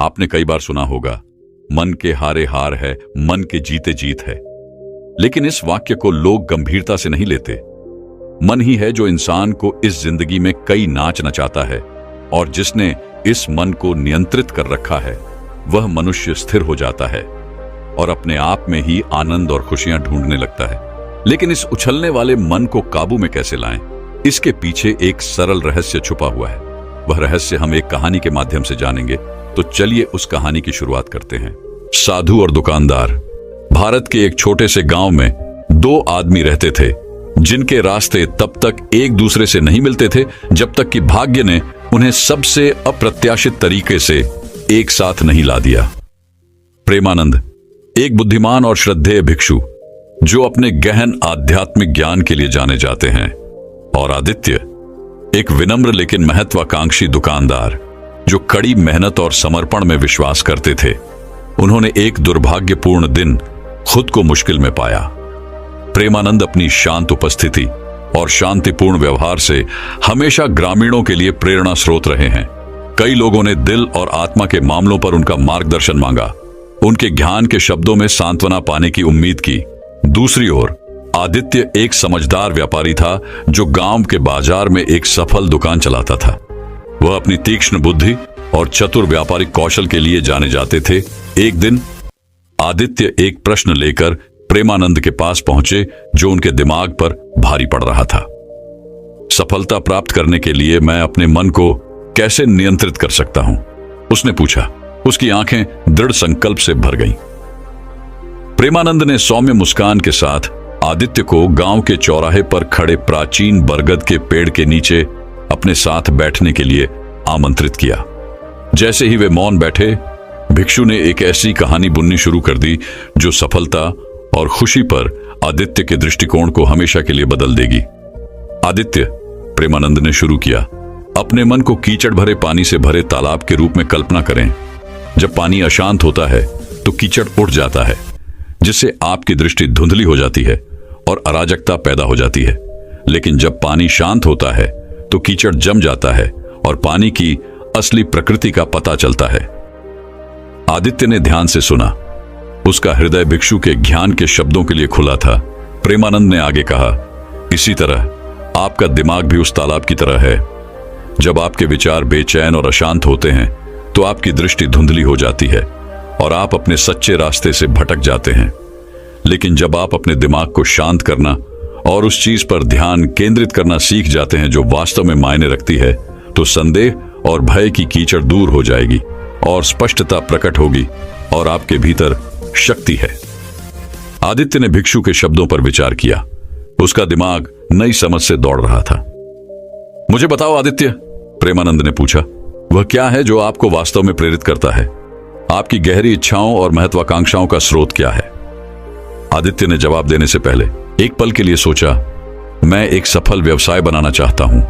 आपने कई बार सुना होगा, मन के हारे हार है, मन के जीते जीत है। लेकिन इस वाक्य को लोग गंभीरता से नहीं लेते। मन ही है जो इंसान को इस जिंदगी में कई नाच नचाता है, और जिसने इस मन को नियंत्रित कर रखा है वह मनुष्य स्थिर हो जाता है और अपने आप में ही आनंद और खुशियां ढूंढने लगता है। लेकिन इस उछलने वाले मन को काबू में कैसे लाएं? इसके पीछे एक सरल रहस्य छुपा हुआ है। वह रहस्य हम एक कहानी के माध्यम से जानेंगे। तो चलिए उस कहानी की शुरुआत करते हैं। साधु और दुकानदार। भारत के एक छोटे से गांव में दो आदमी रहते थे, जिनके रास्ते तब तक एक दूसरे से नहीं मिलते थे जब तक कि भाग्य ने उन्हें सबसे अप्रत्याशित तरीके से एक साथ नहीं ला दिया। प्रेमानंद, एक बुद्धिमान और श्रद्धेय भिक्षु जो अपने गहन आध्यात्मिक ज्ञान के लिए जाने जाते हैं, और आदित्य, एक विनम्र लेकिन महत्वाकांक्षी दुकानदार जो कड़ी मेहनत और समर्पण में विश्वास करते थे। उन्होंने एक दुर्भाग्यपूर्ण दिन खुद को मुश्किल में पाया। प्रेमानंद अपनी शांत उपस्थिति और शांतिपूर्ण व्यवहार से हमेशा ग्रामीणों के लिए प्रेरणा स्रोत रहे हैं। कई लोगों ने दिल और आत्मा के मामलों पर उनका मार्गदर्शन मांगा, उनके ज्ञान के शब्दों में सांत्वना पाने की उम्मीद की। दूसरी ओर आदित्य एक समझदार व्यापारी था जो गांव के बाजार में एक सफल दुकान चलाता था। वह अपनी तीक्ष्ण बुद्धि और चतुर व्यापारिक कौशल के लिए जाने जाते थे। एक दिन आदित्य एक प्रश्न लेकर प्रेमानंद के पास पहुंचे जो उनके दिमाग पर भारी पड़ रहा था। सफलता प्राप्त करने के लिए मैं अपने मन को कैसे नियंत्रित कर सकता हूं? उसने पूछा। उसकी आंखें दृढ़ संकल्प से भर गईं। प्रेमानंद ने सौम्य मुस्कान के साथ आदित्य को गांव के चौराहे पर खड़े प्राचीन बरगद के पेड़ के नीचे अपने साथ बैठने के लिए आमंत्रित किया। जैसे ही वे मौन बैठे, भिक्षु ने एक ऐसी कहानी बुननी शुरू कर दी जो सफलता और खुशी पर आदित्य के दृष्टिकोण को हमेशा के लिए बदल देगी। आदित्य, प्रेमानंद ने शुरू किया, अपने मन को कीचड़ भरे पानी से भरे तालाब के रूप में कल्पना करें। जब पानी अशांत होता है तो कीचड़ उठ जाता है, जिससे आपकी दृष्टि धुंधली हो जाती है और अराजकता पैदा हो जाती है। लेकिन जब पानी शांत होता है तो कीचड़ जम जाता है और पानी की असली प्रकृति का पता चलता है। आदित्य ने ध्यान से सुना। उसका हृदय भिक्षु के ज्ञान के शब्दों के लिए खुला था। प्रेमानंद ने आगे कहा, इसी तरह आपका दिमाग भी उस तालाब की तरह है। जब आपके विचार बेचैन और अशांत होते हैं तो आपकी दृष्टि धुंधली हो जाती है और आप अपने सच्चे रास्ते से भटक जाते हैं। लेकिन जब आप अपने दिमाग को शांत करना और उस चीज पर ध्यान केंद्रित करना सीख जाते हैं जो वास्तव में मायने रखती है, तो संदेह और भय की कीचड़ दूर हो जाएगी और स्पष्टता प्रकट होगी और आपके भीतर शक्ति है। आदित्य ने भिक्षु के शब्दों पर विचार किया। उसका दिमाग नई समझ से दौड़ रहा था। मुझे बताओ आदित्य, प्रेमानंद ने पूछा, वह क्या है जो आपको वास्तव में प्रेरित करता है? आपकी गहरी इच्छाओं और महत्वाकांक्षाओं का स्रोत क्या है? आदित्य ने जवाब देने से पहले एक पल के लिए सोचा। मैं एक सफल व्यवसाय बनाना चाहता हूं,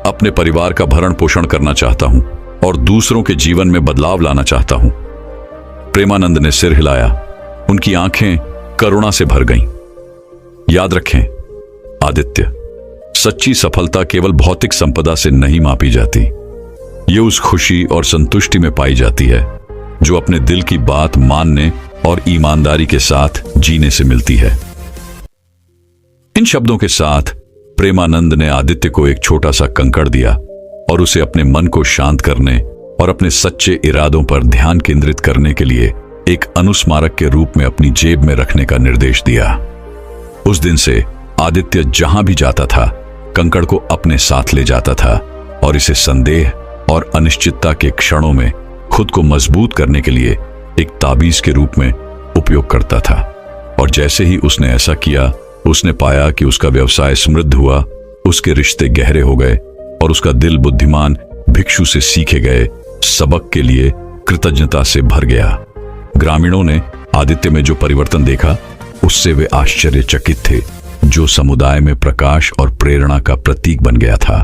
अपने परिवार का भरण पोषण करना चाहता हूं और दूसरों के जीवन में बदलाव लाना चाहता हूं। प्रेमानंद ने सिर हिलाया। उनकी आंखें करुणा से भर गईं। याद रखें आदित्य, सच्ची सफलता केवल भौतिक संपदा से नहीं मापी जाती। ये उस खुशी और संतुष्टि में पाई जाती है जो अपने दिल की बात मानने और ईमानदारी के साथ जीने से मिलती है। इन शब्दों के साथ प्रेमानंद ने आदित्य को एक छोटा सा कंकड़ दिया और उसे अपने मन को शांत करने और अपने सच्चे इरादों पर ध्यान केंद्रित करने के लिए एक अनुस्मारक के रूप में अपनी जेब में रखने का निर्देश दिया। उस दिन से आदित्य जहां भी जाता था, कंकड़ को अपने साथ ले जाता था और इसे संदेह और अनिश्चितता के क्षणों में खुद को मजबूत करने के लिए एक ताबीज के रूप में उपयोग करता था। और जैसे ही उसने ऐसा किया, उसने पाया कि उसका व्यवसाय समृद्ध हुआ, उसके रिश्ते गहरे हो गए और उसका दिल बुद्धिमान भिक्षु से सीखे गए सबक के लिए कृतज्ञता से भर गया। ग्रामीणों ने आदित्य में जो परिवर्तन देखा, उससे वे आश्चर्यचकित थे, जो समुदाय में प्रकाश और प्रेरणा का प्रतीक बन गया था।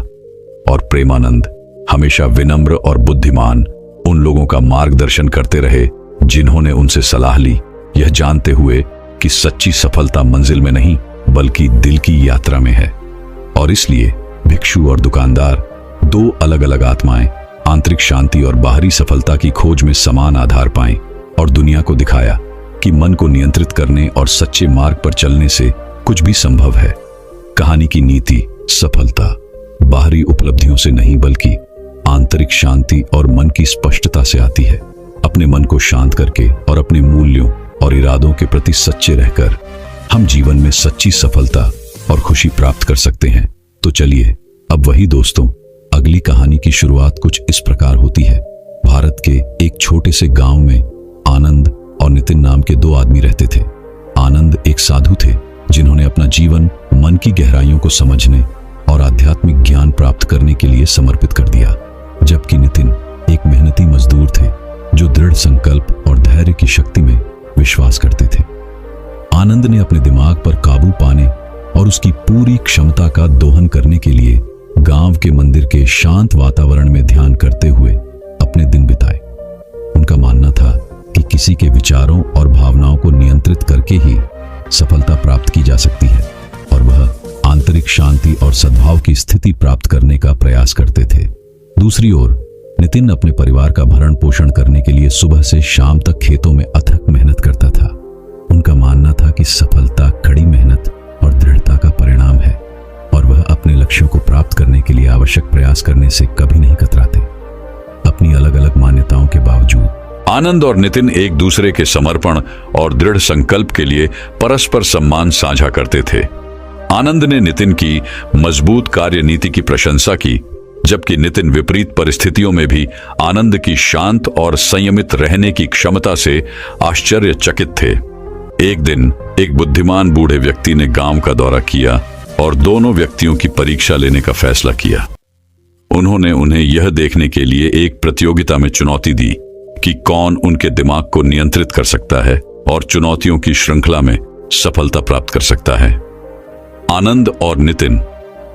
और प्रेमानंद हमेशा विनम्र और बुद्धिमान उन लोगों का मार्गदर्शन करते रहे जिन्होंने उनसे सलाह ली, यह जानते हुए कि सच्ची सफलता मंजिल में नहीं बल्कि दिल की यात्रा में है। और इसलिए भिक्षु और दुकानदार, दो अलग अलग आत्माएं, आंतरिक शांति और बाहरी सफलता की खोज में समान आधार पाएं और दुनिया को दिखाया कि मन को नियंत्रित करने और सच्चे मार्ग पर चलने से कुछ भी संभव है। कहानी की नीति: सफलता बाहरी उपलब्धियों से नहीं बल्कि आंतरिक शांति और मन की स्पष्टता से आती है। अपने मन को शांत करके और अपने मूल्यों और इरादों के प्रति सच्चे रहकर हम जीवन में सच्ची सफलता और खुशी प्राप्त कर सकते हैं। तो चलिए अब वही दोस्तों, अगली कहानी की शुरुआत कुछ इस प्रकार होती है। भारत के एक छोटे से गांव में आनंद और नितिन नाम के दो आदमी रहते थे। आनंद एक साधु थे जिन्होंने अपना जीवन मन की गहराइयों को समझने और आध्यात्मिक ज्ञान प्राप्त करने के लिए समर्पित कर दिया, जबकि नितिन एक मेहनती मजदूर थे जो दृढ़ संकल्प और धैर्य की शक्ति में विश्वास करते थे। आनंद ने अपने दिमाग पर काबू पाने और उसकी पूरी क्षमता का दोहन करने के लिए गांव के मंदिर के शांत वातावरण में ध्यान करते हुए अपने दिन बिताए। उनका मानना था कि किसी के विचारों और भावनाओं को नियंत्रित करके ही सफलता प्राप्त की जा सकती है, और वह आंतरिक शांति और सद्भाव की स्थिति प्राप्त करने का प्रयास करते थे। दूसरी ओर नितिन अपने परिवार का भरण पोषण करने के लिए सुबह से शाम तक खेतों में अथक मेहनत करता था। उनका मानना था कि सफलता कड़ी मेहनत और दृढ़ता का परिणाम है, और वह अपने लक्ष्यों को प्राप्त करने के लिए आवश्यक प्रयास करने से कभी नहीं कतराते। अपनी अलग अलग मान्यताओं के बावजूद आनंद और नितिन एक दूसरे के समर्पण और दृढ़ संकल्प के लिए परस्पर सम्मान साझा करते थे। आनंद ने नितिन की मजबूत कार्यनीति की प्रशंसा की, जबकि नितिन विपरीत परिस्थितियों में भी आनंद की शांत और संयमित रहने की क्षमता से आश्चर्यचकित थे। एक दिन एक बुद्धिमान बूढ़े व्यक्ति ने गांव का दौरा किया और दोनों व्यक्तियों की परीक्षा लेने का फैसला किया। उन्होंने उन्हें यह देखने के लिए एक प्रतियोगिता में चुनौती दी कि कौन उनके दिमाग को नियंत्रित कर सकता है और चुनौतियों की श्रृंखला में सफलता प्राप्त कर सकता है। आनंद और नितिन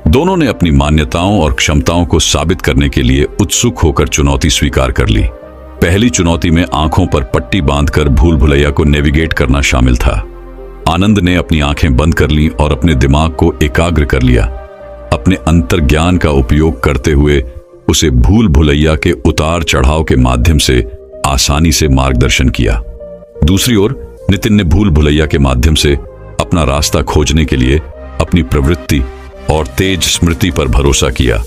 दोनों ने अपनी मान्यताओं और क्षमताओं को साबित करने के लिए उत्सुक होकर चुनौती स्वीकार कर ली। पहली चुनौती में आंखों पर पट्टी बांधकर भूल भुलैया को नेविगेट करना शामिल था। आनंद ने अपनी आंखें बंद कर लीं और अपने दिमाग को एकाग्र कर लिया। अपने अंतर्ज्ञान का उपयोग करते हुए उसे भूल भुलैया के उतार चढ़ाव के माध्यम से आसानी से मार्गदर्शन किया। दूसरी ओर नितिन ने भूल भुलैया के माध्यम से अपना रास्ता खोजने के लिए अपनी प्रवृत्ति और तेज स्मृति पर भरोसा किया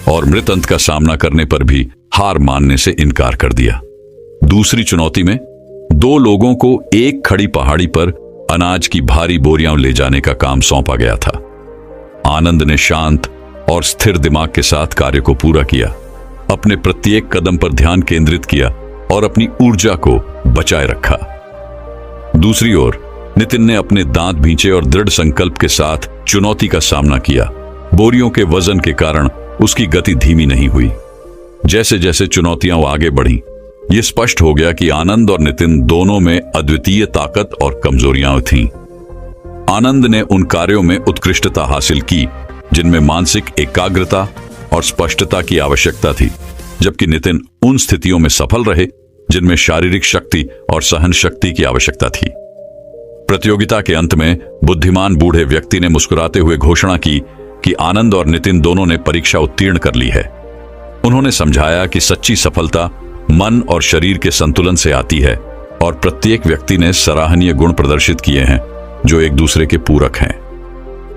और मृत अंत का सामना करने पर भी हार मानने से इनकार कर दिया। दूसरी चुनौती में दो लोगों को एक खड़ी पहाड़ी पर अनाज की भारी बोरियां ले जाने का काम सौंपा गया था। आनंद ने शांत और स्थिर दिमाग के साथ कार्य को पूरा किया, अपने प्रत्येक कदम पर ध्यान केंद्रित किया और अपनी ऊर्जा को बचाए रखा। दूसरी ओर नितिन ने अपने दांत भींचे और दृढ़ संकल्प के साथ चुनौती का सामना किया। बोरियों के वजन के कारण उसकी गति धीमी नहीं हुई। जैसे जैसे चुनौतियां आगे बढ़ीं, यह स्पष्ट हो गया कि आनंद और नितिन दोनों में अद्वितीय ताकत और कमजोरियां थीं। आनंद ने उन कार्यों में उत्कृष्टता हासिल की जिनमें मानसिक एकाग्रता और स्पष्टता की आवश्यकता थी, जबकि नितिन उन स्थितियों में सफल रहे जिनमें शारीरिक शक्ति और सहन शक्ति की आवश्यकता थी। प्रतियोगिता के अंत में बुद्धिमान बूढ़े व्यक्ति ने मुस्कुराते हुए घोषणा की कि आनंद और नितिन दोनों ने परीक्षा उत्तीर्ण कर ली है। उन्होंने समझाया कि सच्ची सफलता मन और शरीर के संतुलन से आती है और प्रत्येक व्यक्ति ने सराहनीय गुण प्रदर्शित किए हैं जो एक दूसरे के पूरक हैं।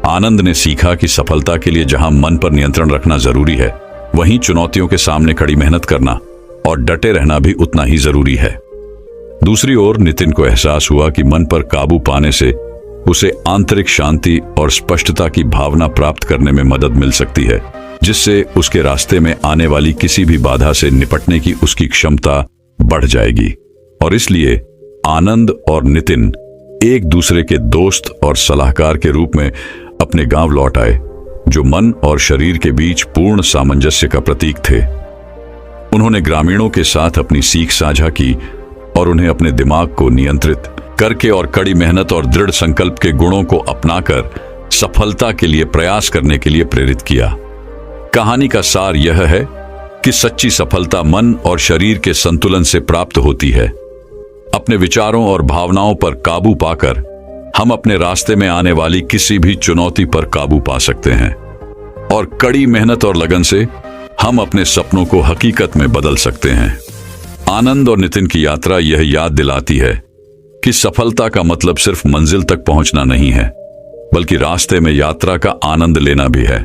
आनंद ने सीखा कि सफलता के लिए जहां मन पर नियंत्रण रखना जरूरी है, वहीं चुनौतियों के सामने कड़ी मेहनत करना और डटे रहना भी उतना ही जरूरी है। दूसरी ओर नितिन को एहसास हुआ कि मन पर काबू पाने से उसे आंतरिक शांति और स्पष्टता की भावना प्राप्त करने में मदद मिल सकती है, जिससे उसके रास्ते में आने वाली किसी भी बाधा से निपटने की उसकी क्षमता बढ़ जाएगी। और इसलिए आनंद और नितिन एक दूसरे के दोस्त और सलाहकार के रूप में अपने गांव लौट आए, जो मन और शरीर के बीच पूर्ण सामंजस्य का प्रतीक थे। उन्होंने ग्रामीणों के साथ अपनी सीख साझा की और उन्हें अपने दिमाग को नियंत्रित करके और कड़ी मेहनत और दृढ़ संकल्प के गुणों को अपनाकर सफलता के लिए प्रयास करने के लिए प्रेरित किया। कहानी का सार यह है कि सच्ची सफलता मन और शरीर के संतुलन से प्राप्त होती है। अपने विचारों और भावनाओं पर काबू पाकर हम अपने रास्ते में आने वाली किसी भी चुनौती पर काबू पा सकते हैं और कड़ी मेहनत और लगन से हम अपने सपनों को हकीकत में बदल सकते हैं। आनंद और नितिन की यात्रा यह याद दिलाती है कि सफलता का मतलब सिर्फ मंजिल तक पहुंचना नहीं है, बल्कि रास्ते में यात्रा का आनंद लेना भी है।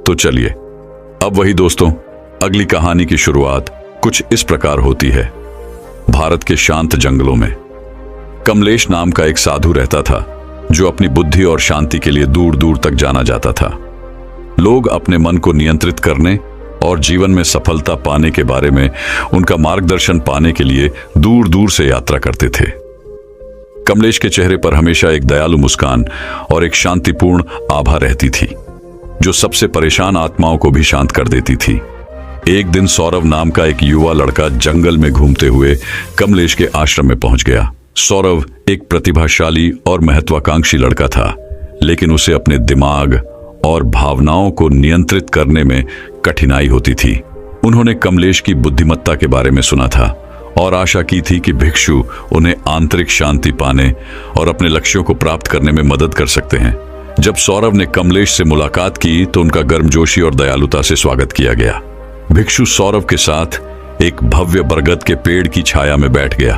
तो चलिए अब वही दोस्तों, अगली कहानी की शुरुआत कुछ इस प्रकार होती है। भारत के शांत जंगलों में कमलेश नाम का एक साधु रहता था, जो अपनी बुद्धि और शांति के लिए दूर दूर तक जाना जाता था। लोग अपने मन को नियंत्रित करने और जीवन में सफलता पाने के बारे में उनका मार्गदर्शन पाने के लिए दूर दूर से यात्रा करते थे। कमलेश के चेहरे पर हमेशा एक दयालु मुस्कान और एक शांतिपूर्ण आभा रहती थी, जो सबसे परेशान आत्माओं को भी शांत कर देती थी। एक दिन सौरभ नाम का एक युवा लड़का जंगल में घूमते हुए कमलेश के आश्रम में पहुंच गया। सौरभ एक प्रतिभाशाली और महत्वाकांक्षी लड़का था, लेकिन उसे अपने दिमाग और भावनाओं को नियंत्रित करने में कठिनाई होती थी। उन्होंने कमलेश की बुद्धिमत्ता के बारे में सुना था और आशा की थी कि भिक्षु उन्हें आंतरिक शांति पाने और अपने लक्ष्यों को प्राप्त करने में मदद कर सकते हैं। जब सौरभ ने कमलेश से मुलाकात की तो उनका गर्मजोशी और दयालुता से स्वागत किया गया। भिक्षु सौरभ के साथ एक भव्य बरगद के पेड़ की छाया में बैठ गया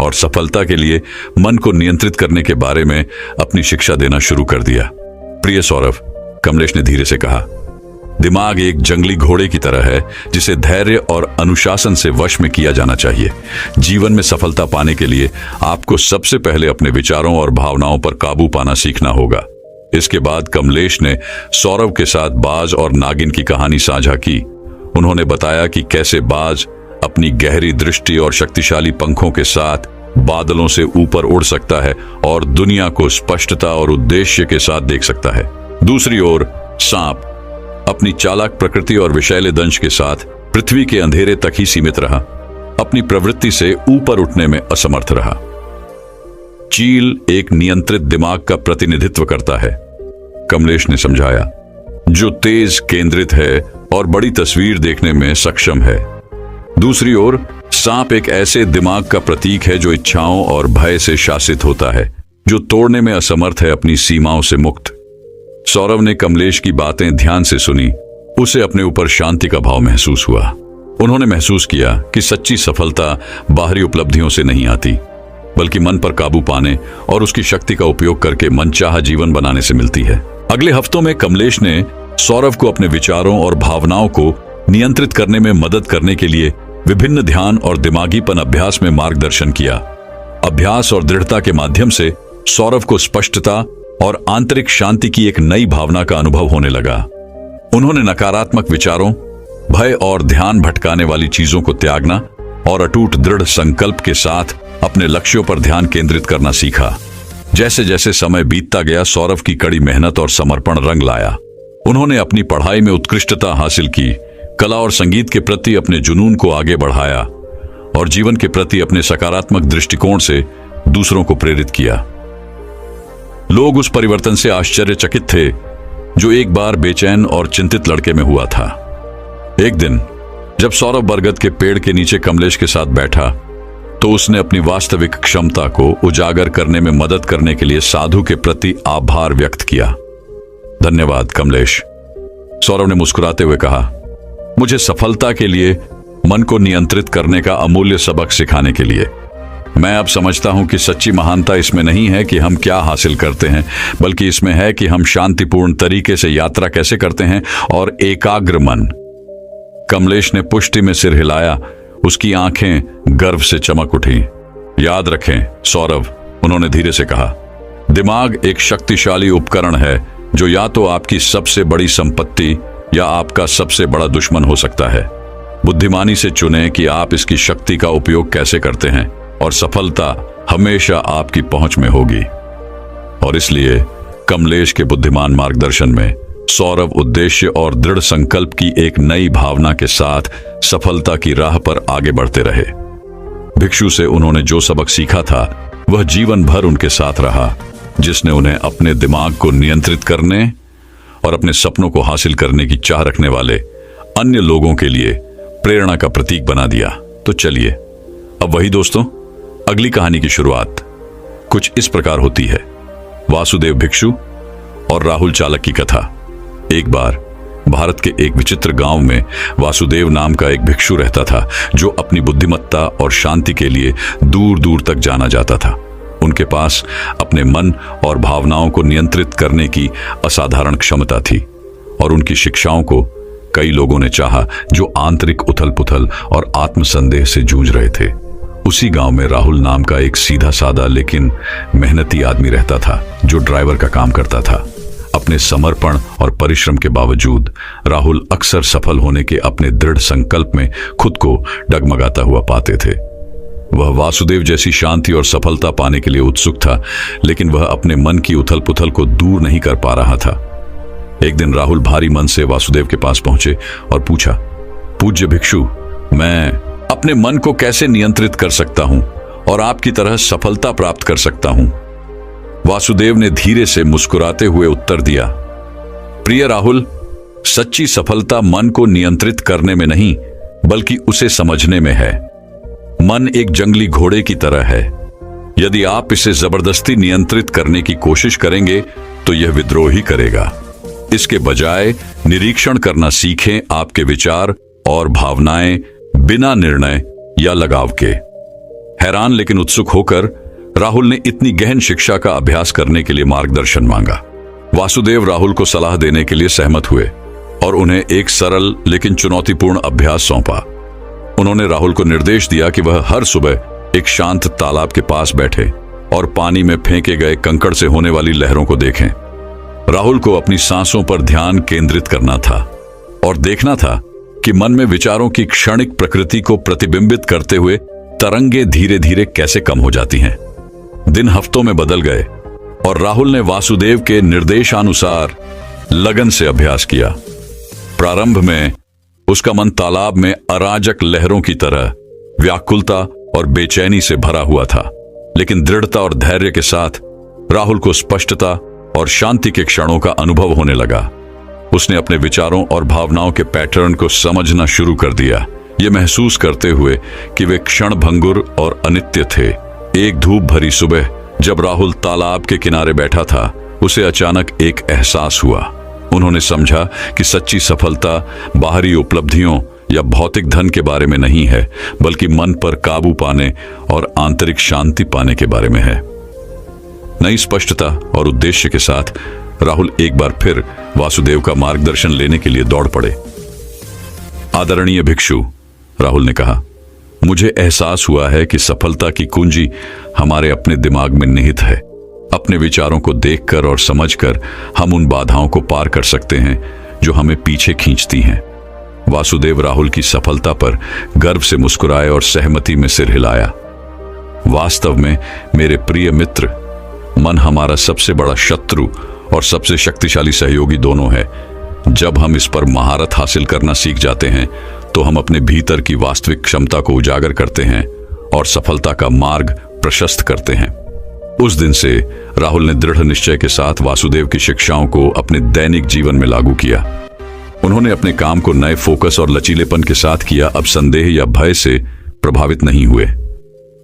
और सफलता के लिए मन को नियंत्रित करने के बारे में अपनी शिक्षा देना शुरू कर दिया। प्रिय सौरभ, कमलेश ने धीरे से कहा, दिमाग एक जंगली घोड़े की तरह है, जिसे धैर्य और अनुशासन से वश में किया जाना चाहिए। जीवन में सफलता पाने के लिए आपको सबसे पहले अपने विचारों और भावनाओं पर काबू पाना सीखना होगा। इसके बाद कमलेश ने सौरभ के साथ बाज और नागिन की कहानी साझा की। उन्होंने बताया कि कैसे बाज अपनी गहरी दृष्टि और शक्तिशाली पंखों के साथ बादलों से ऊपर उड़ सकता है और दुनिया को स्पष्टता और उद्देश्य के साथ देख सकता है। दूसरी ओर सांप अपनी चालाक प्रकृति और विषैले दंश के साथ पृथ्वी के अंधेरे तक ही सीमित रहा, अपनी प्रवृत्ति से ऊपर उठने में असमर्थ रहा। चील एक नियंत्रित दिमाग का प्रतिनिधित्व करता है, कमलेश ने समझाया, जो तेज केंद्रित है और बड़ी तस्वीर देखने में सक्षम है। दूसरी ओर सांप एक ऐसे दिमाग का प्रतीक है जो इच्छाओं और भय से शासित होता है, जो तोड़ने में असमर्थ है, अपनी सीमाओं से मुक्त। सौरभ ने कमलेश की बातें ध्यान से सुनी। उसे अपने ऊपर शांति का भाव महसूस हुआ। उन्होंने महसूस किया कि सच्ची सफलता बाहरी उपलब्धियों से नहीं आती, बल्कि मन पर काबू पाने और उसकी शक्ति का उपयोग करके मनचाहा जीवन बनाने से मिलती है। अगले हफ्तों में कमलेश ने सौरभ को अपने विचारों और भावनाओं को नियंत्रित करने में मदद करने के लिए विभिन्न ध्यान और दिमागीपन अभ्यास में मार्गदर्शन किया। अभ्यास और दृढ़ता के माध्यम से सौरभ को स्पष्टता और आंतरिक शांति की एक नई भावना का अनुभव होने लगा। उन्होंने नकारात्मक विचारों, भय और ध्यान भटकाने वाली चीजों को त्यागना और अटूट दृढ़ संकल्प के साथ अपने लक्ष्यों पर ध्यान केंद्रित करना सीखा। जैसे जैसे समय बीतता गया, सौरभ की कड़ी मेहनत और समर्पण रंग लाया। उन्होंने अपनी पढ़ाई में उत्कृष्टता हासिल की, कला और संगीत के प्रति अपने जुनून को आगे बढ़ाया और जीवन के प्रति अपने सकारात्मक दृष्टिकोण से दूसरों को प्रेरित किया। लोग उस परिवर्तन से आश्चर्यचकित थे जो एक बार बेचैन और चिंतित लड़के में हुआ था। एक दिन जब सौरभ बरगद के पेड़ के नीचे कमलेश के साथ बैठा, तो उसने अपनी वास्तविक क्षमता को उजागर करने में मदद करने के लिए साधु के प्रति आभार व्यक्त किया। धन्यवाद कमलेश, सौरभ ने मुस्कुराते हुए कहा, मुझे सफलता के लिए मन को नियंत्रित करने का अमूल्य सबक सिखाने के लिए। मैं अब समझता हूं कि सच्ची महानता इसमें नहीं है कि हम क्या हासिल करते हैं, बल्कि इसमें है कि हम शांतिपूर्ण तरीके से यात्रा कैसे करते हैं और एकाग्र मन। कमलेश ने पुष्टि में सिर हिलाया, उसकी आंखें गर्व से चमक उठी। याद रखें सौरभ, उन्होंने धीरे से कहा, दिमाग एक शक्तिशाली उपकरण है जो या तो आपकी सबसे बड़ी संपत्ति या आपका सबसे बड़ा दुश्मन हो सकता है। बुद्धिमानी से चुनें कि आप इसकी शक्ति का उपयोग कैसे करते हैं और सफलता हमेशा आपकी पहुंच में होगी। और इसलिए कमलेश के बुद्धिमान मार्गदर्शन में सौरभ उद्देश्य और दृढ़ संकल्प की एक नई भावना के साथ सफलता की राह पर आगे बढ़ते रहे। भिक्षु से उन्होंने जो सबक सीखा था वह जीवन भर उनके साथ रहा, जिसने उन्हें अपने दिमाग को नियंत्रित करने और अपने सपनों को हासिल करने की चाह रखने वाले अन्य लोगों के लिए प्रेरणा का प्रतीक बना दिया। तो चलिए अब वही दोस्तों, अगली कहानी की शुरुआत कुछ इस प्रकार होती है। वासुदेव भिक्षु और राहुल चालक की कथा। एक बार भारत के एक विचित्र गांव में वासुदेव नाम का एक भिक्षु रहता था, जो अपनी बुद्धिमत्ता और शांति के लिए दूर दूर तक जाना जाता था। उनके पास अपने मन और भावनाओं को नियंत्रित करने की असाधारण क्षमता थी, और उनकी शिक्षाओं को कई लोगों ने चाहा जो आंतरिक उथल पुथल और आत्मसंदेह से जूझ रहे थे। उसी गांव में राहुल नाम का एक सीधा सादा लेकिन मेहनती आदमी रहता था, जो ड्राइवर का काम करता था। अपने समर्पण और परिश्रम के बावजूद राहुल अक्सर सफल होने के अपने दृढ़ संकल्प में खुद को डगमगाता हुआ पाते थे। वह वासुदेव जैसी शांति और सफलता पाने के लिए उत्सुक था, लेकिन वह अपने मन की उथल पुथल को दूर नहीं कर पा रहा था। एक दिन राहुल भारी मन से वासुदेव के पास पहुंचे और पूछा, पूज्य भिक्षु, मैं अपने मन को कैसे नियंत्रित कर सकता हूं और आपकी तरह सफलता प्राप्त कर सकता हूं? वासुदेव ने धीरे से मुस्कुराते हुए उत्तर दिया, प्रिय राहुल, सच्ची सफलता मन को नियंत्रित करने में नहीं, बल्कि उसे समझने में है। मन एक जंगली घोड़े की तरह है। यदि आप इसे जबरदस्ती नियंत्रित करने की कोशिश करेंगे तो यह विद्रोही करेगा। इसके बजाय निरीक्षण करना सीखें, आपके विचार और भावनाएं बिना निर्णय या लगाव के। हैरान लेकिन उत्सुक होकर राहुल ने इतनी गहन शिक्षा का अभ्यास करने के लिए मार्गदर्शन मांगा। वासुदेव राहुल को सलाह देने के लिए सहमत हुए और उन्हें एक सरल लेकिन चुनौतीपूर्ण अभ्यास सौंपा। उन्होंने राहुल को निर्देश दिया कि वह हर सुबह एक शांत तालाब के पास बैठे और पानी में फेंके गए कंकड़ से होने वाली लहरों को देखें। राहुल को अपनी सांसों पर ध्यान केंद्रित करना था और देखना था कि मन में विचारों की क्षणिक प्रकृति को प्रतिबिंबित करते हुए तरंगे धीरे धीरे कैसे कम हो जाती हैं। दिन हफ्तों में बदल गए और राहुल ने वासुदेव के निर्देशानुसार लगन से अभ्यास किया। प्रारंभ में उसका मन तालाब में अराजक लहरों की तरह व्याकुलता और बेचैनी से भरा हुआ था, लेकिन दृढ़ता और धैर्य के साथ राहुल को स्पष्टता और शांति के क्षणों का अनुभव होने लगा। उसने अपने विचारों और भावनाओं के पैटर्न को समझना शुरू कर दिया, ये महसूस करते हुए कि वे क्षण भंगुर और अनित्य थे। एक धूप भरी सुबह जब राहुल तालाब के किनारे बैठा था, उसे अचानक एक एहसास हुआ। उन्होंने समझा कि सच्ची सफलता बाहरी उपलब्धियों या भौतिक धन के बारे में नहीं है, बल्कि मन पर काबू पाने और आंतरिक शांति पाने के बारे में है। नई स्पष्टता और उद्देश्य के साथ राहुल एक बार फिर वासुदेव का मार्गदर्शन लेने के लिए दौड़ पड़े। आदरणीय भिक्षु, राहुल ने कहा, मुझे एहसास हुआ है कि सफलता की कुंजी हमारे अपने दिमाग में निहित है। अपने विचारों को देखकर और समझकर हम उन बाधाओं को पार कर सकते हैं जो हमें पीछे खींचती हैं। वासुदेव राहुल की सफलता पर गर्व से मुस्कुराए और सहमति में सिर हिलाया। वास्तव में मेरे प्रिय मित्र, मन हमारा सबसे बड़ा शत्रु और सबसे शक्तिशाली सहयोगी दोनों है। जब हम इस पर महारत हासिल करना सीख जाते हैं तो हम अपने भीतर की वास्तविक क्षमता को उजागर करते हैं और सफलता का मार्ग प्रशस्त करते हैं। उस दिन से राहुल ने दृढ़ निश्चय के साथ वासुदेव की शिक्षाओं को अपने दैनिक जीवन में लागू किया। उन्होंने अपने काम को नए फोकस और लचीलेपन के साथ किया। अब संदेह या भय से प्रभावित नहीं हुए।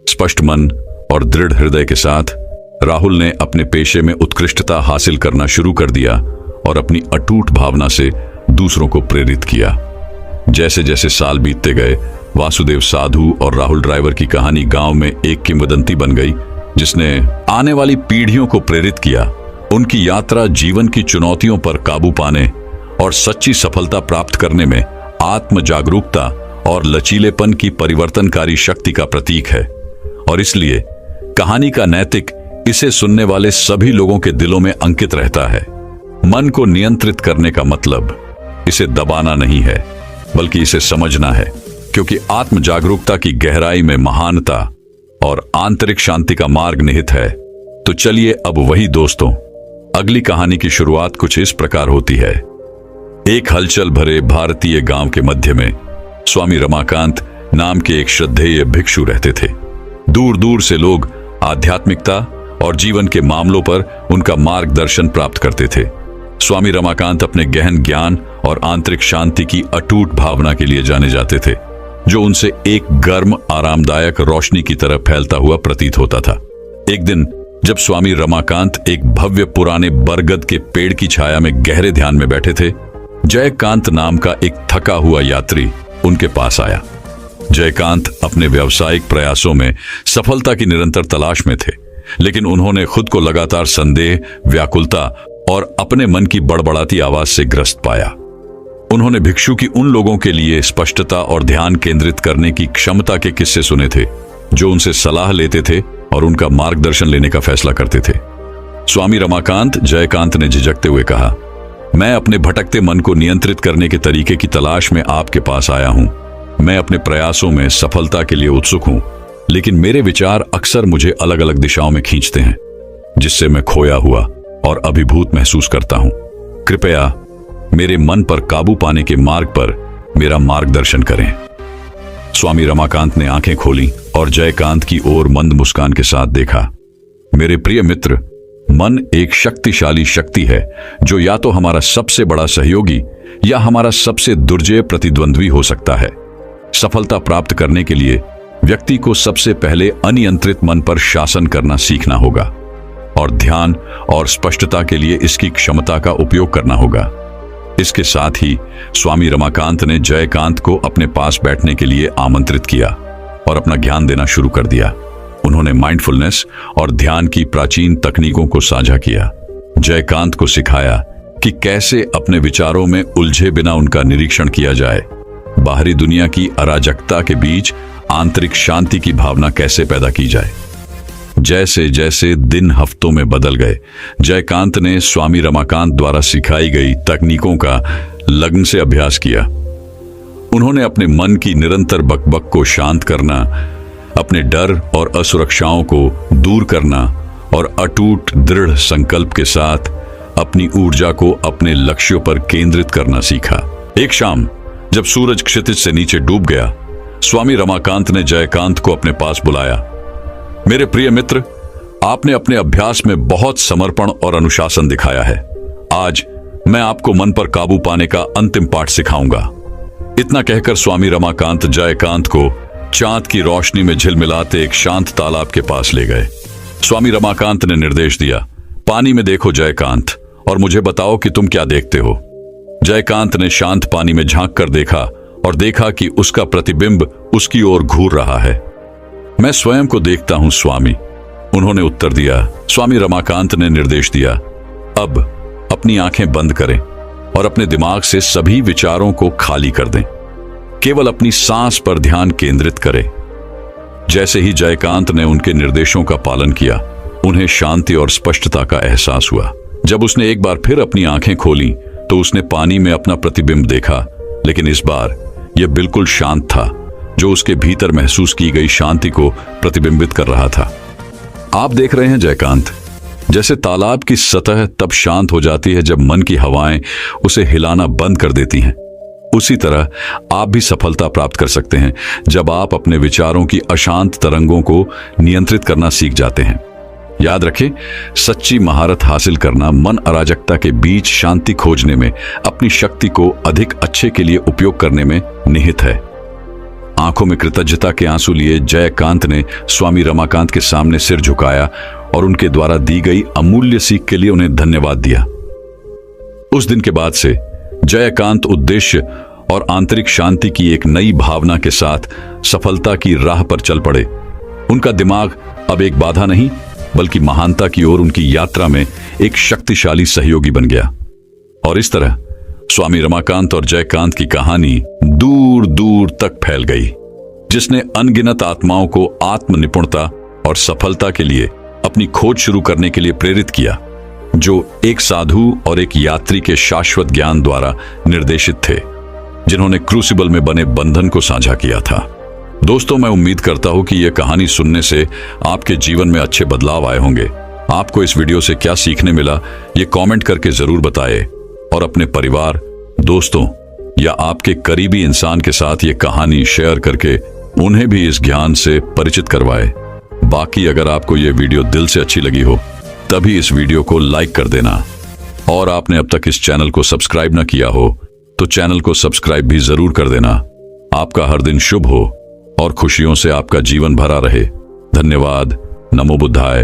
स्पष्ट मन और दृढ़ हृदय के साथ राहुल ने अपने पेशे में उत्कृष्टता हासिल करना शुरू कर दिया और अपनी अटूट भावना से दूसरों को प्रेरित किया। जैसे जैसे साल बीतते गए, वासुदेव साधु और राहुल ड्राइवर की कहानी गांव में एक किंवदंती बन गई, जिसने आने वाली पीढ़ियों को प्रेरित किया। उनकी यात्रा जीवन की चुनौतियों पर काबू पाने और सच्ची सफलता प्राप्त करने में आत्म जागरूकता और लचीलेपन की परिवर्तनकारी शक्ति का प्रतीक है। और इसलिए कहानी का नैतिक इसे सुनने वाले सभी लोगों के दिलों में अंकित रहता है। मन को नियंत्रित करने का मतलब इसे दबाना नहीं है, बल्कि इसे समझना है, क्योंकि आत्म जागरूकता की गहराई में महानता और आंतरिक शांति का मार्ग निहित है। तो चलिए अब वही दोस्तों, अगली कहानी की शुरुआत कुछ इस प्रकार होती है। एक हलचल भरे भारतीय गांव के मध्य में स्वामी रमाकांत नाम के एक श्रद्धेय भिक्षु रहते थे। दूर दूर से लोग आध्यात्मिकता और जीवन के मामलों पर उनका मार्गदर्शन प्राप्त करते थे। स्वामी रमाकांत अपने गहन ज्ञान और आंतरिक शांति की अटूट भावना के लिए जाने जाते थे, जो उनसे एक गर्म आरामदायक रोशनी की तरह फैलता हुआ प्रतीत होता था। एक दिन जब स्वामी रमाकांत एक भव्य पुराने बरगद के पेड़ की छाया में गहरे ध्यान में बैठे थे, जयकांत नाम का एक थका हुआ यात्री उनके पास आया। जयकांत अपने व्यावसायिक प्रयासों में सफलता की निरंतर तलाश में थे, लेकिन उन्होंने खुद को लगातार संदेह, व्याकुलता और अपने मन की बड़बड़ाती आवाज से ग्रस्त पाया। उन्होंने भिक्षु की उन लोगों के लिए स्पष्टता और ध्यान केंद्रित करने की क्षमता के किस्से सुने थे जो उनसे सलाह लेते थे और उनका मार्गदर्शन लेने का फैसला करते थे। स्वामी रमाकांत, जयकांत ने झिझकते हुए कहा, मैं अपने भटकते मन को नियंत्रित करने के तरीके की तलाश में आपके पास आया हूं। मैं अपने प्रयासों में सफलता के लिए उत्सुक हूं, लेकिन मेरे विचार अक्सर मुझे अलग अलग दिशाओं में खींचते हैं, जिससे मैं खोया हुआ और अभिभूत महसूस करता हूं। कृपया मेरे मन पर काबू पाने के मार्ग पर मेरा मार्गदर्शन करें। स्वामी रमाकांत ने आंखें खोली और जयकांत की ओर मंद मुस्कान के साथ देखा। मेरे प्रिय मित्र, मन एक शक्तिशाली शक्ति है जो या तो हमारा सबसे बड़ा सहयोगी या हमारा सबसे दुर्जय प्रतिद्वंद्वी हो सकता है। सफलता प्राप्त करने के लिए व्यक्ति को सबसे पहले अनियंत्रित मन पर शासन करना सीखना होगा और ध्यान और स्पष्टता के लिए इसकी क्षमता का उपयोग करना होगा। इसके साथ ही स्वामी रमाकांत ने जयकांत को अपने पास बैठने के लिए आमंत्रित किया और अपना ज्ञान देना शुरू कर दिया। उन्होंने माइंडफुलनेस और ध्यान की प्राचीन तकनीकों को साझा किया। जयकांत को सिखाया कि कैसे अपने विचारों में उलझे बिना उनका निरीक्षण किया जाए, बाहरी दुनिया की अराजकता के बीच आंतरिक शांति की भावना कैसे पैदा की जाए। जैसे जैसे दिन हफ्तों में बदल गए, जयकांत ने स्वामी रमाकांत द्वारा सिखाई गई तकनीकों का लगन से अभ्यास किया। उन्होंने अपने मन की निरंतर बकबक को शांत करना, अपने डर और असुरक्षाओं को दूर करना और अटूट दृढ़ संकल्प के साथ अपनी ऊर्जा को अपने लक्ष्यों पर केंद्रित करना सीखा। एक शाम जब सूरज क्षितिज से नीचे डूब गया, स्वामी रमाकांत ने जयकांत को अपने पास बुलाया। मेरे प्रिय मित्र, आपने अपने अभ्यास में बहुत समर्पण और अनुशासन दिखाया है। आज मैं आपको मन पर काबू पाने का अंतिम पाठ सिखाऊंगा। इतना कहकर स्वामी रमाकांत जयकांत को चांद की रोशनी में झिलमिलाते एक शांत तालाब के पास ले गए। स्वामी रमाकांत ने निर्देश दिया, पानी में देखो जयकांत, और मुझे बताओ कि तुम क्या देखते हो। जयकांत ने शांत पानी में झांक कर देखा और देखा कि उसका प्रतिबिंब उसकी ओर घूर रहा है। मैं स्वयं को देखता हूं स्वामी, उन्होंने उत्तर दिया। स्वामी रमाकांत ने निर्देश दिया, अब अपनी आंखें बंद करें और अपने दिमाग से सभी विचारों को खाली कर दें। केवल अपनी सांस पर ध्यान केंद्रित करें। जैसे ही जयकांत ने उनके निर्देशों का पालन किया, उन्हें शांति और स्पष्टता का एहसास हुआ। जब उसने एक बार फिर अपनी आंखें खोली तो उसने पानी में अपना प्रतिबिंब देखा, लेकिन इस बार यह बिल्कुल शांत था, जो उसके भीतर महसूस की गई शांति को प्रतिबिंबित कर रहा था। आप देख रहे हैं जयकांत, जैसे तालाब की सतह तब शांत हो जाती है जब मन की हवाएं उसे हिलाना बंद कर देती हैं, उसी तरह आप भी सफलता प्राप्त कर सकते हैं जब आप अपने विचारों की अशांत तरंगों को नियंत्रित करना सीख जाते हैं। याद रखें, सच्ची महारत हासिल करना मन अराजकता के बीच शांति खोजने में, अपनी शक्ति को अधिक अच्छे के लिए उपयोग करने में निहित है। आंखों में कृतज्ञता के आंसू लिए जयकांत ने स्वामी रमाकांत के सामने सिर झुकाया और उनके द्वारा दी गई अमूल्य सीख के लिए उन्हें धन्यवाद दिया। उस दिन के बाद से जयकांत उद्देश्य और आंतरिक शांति की एक नई भावना के साथ सफलता की राह पर चल पड़े। उनका दिमाग अब एक बाधा नहीं, बल्कि महानता की ओर उनकी यात्रा में एक शक्तिशाली सहयोगी बन गया। और इस तरह स्वामी रमाकांत और जयकांत की कहानी दूर दूर तक फैल गई, जिसने अनगिनत आत्माओं को आत्म निपुणता और सफलता के लिए अपनी खोज शुरू करने के लिए प्रेरित किया, जो एक साधु और एक यात्री के शाश्वत ज्ञान द्वारा निर्देशित थे, जिन्होंने क्रूसिबल में बने बंधन को साझा किया था। दोस्तों, मैं उम्मीद करता हूं कि यह कहानी सुनने से आपके जीवन में अच्छे बदलाव आए होंगे। आपको इस वीडियो से क्या सीखने मिला, ये कमेंट करके जरूर बताएं और अपने परिवार, दोस्तों या आपके करीबी इंसान के साथ ये कहानी शेयर करके उन्हें भी इस ज्ञान से परिचित करवाएं। बाकी अगर आपको ये वीडियो दिल से अच्छी लगी हो, तभी इस वीडियो को लाइक कर देना, और आपने अब तक इस चैनल को सब्सक्राइब न किया हो तो चैनल को सब्सक्राइब भी जरूर कर देना। आपका हर दिन शुभ हो और खुशियों से आपका जीवन भरा रहे। धन्यवाद। नमो बुद्धाय।